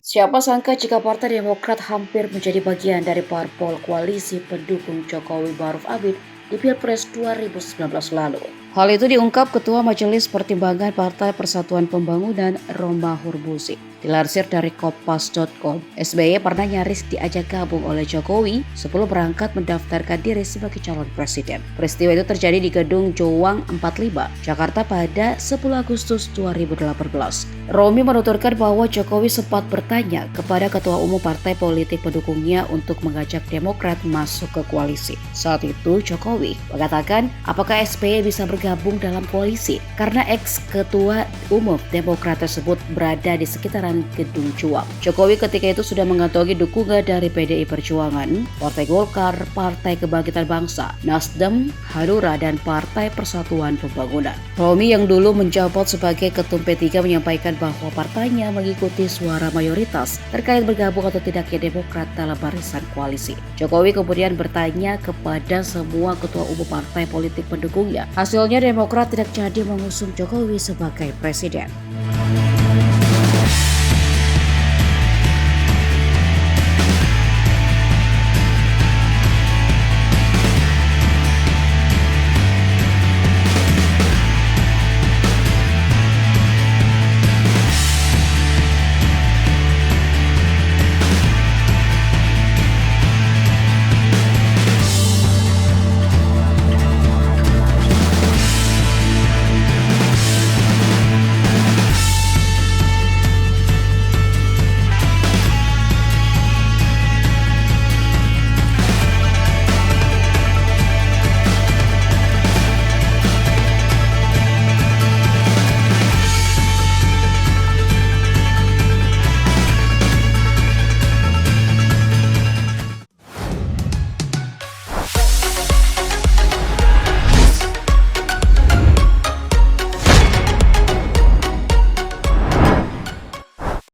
Siapa sangka jika Partai Demokrat hampir menjadi bagian dari parpol koalisi pendukung Jokowi Maruf Amin di Pilpres 2019 lalu. Hal itu diungkap Ketua Majelis Pertimbangan Partai Persatuan Pembangunan Roma Hurmuzi. Dilansir dari Kompas.com, SBY pernah nyaris diajak gabung oleh Jokowi sebelum berangkat mendaftarkan diri sebagai calon presiden. Peristiwa itu terjadi di Gedung Joang 45, Jakarta pada 10 Agustus 2018. Romi menuturkan bahwa Jokowi sempat bertanya kepada ketua umum partai politik pendukungnya untuk mengajak Demokrat masuk ke koalisi. Saat itu Jokowi mengatakan apakah SBY bisa bergabung dalam koalisi karena ex-ketua umum Demokrat tersebut berada di sekitaran Gedung Juang. Jokowi ketika itu sudah mengantongi dukungan dari PDI Perjuangan, Partai Golkar, Partai Kebangkitan Bangsa, Nasdem, Hanura, dan Partai Persatuan Pembangunan. Romi yang dulu menjabat sebagai Ketum P3 menyampaikan bahwa partainya mengikuti suara mayoritas terkait bergabung atau tidaknya Demokrat dalam barisan koalisi. Jokowi kemudian bertanya kepada semua ketua umum partai politik pendukungnya. Hasilnya Demokrat tidak jadi mengusung Jokowi sebagai presiden.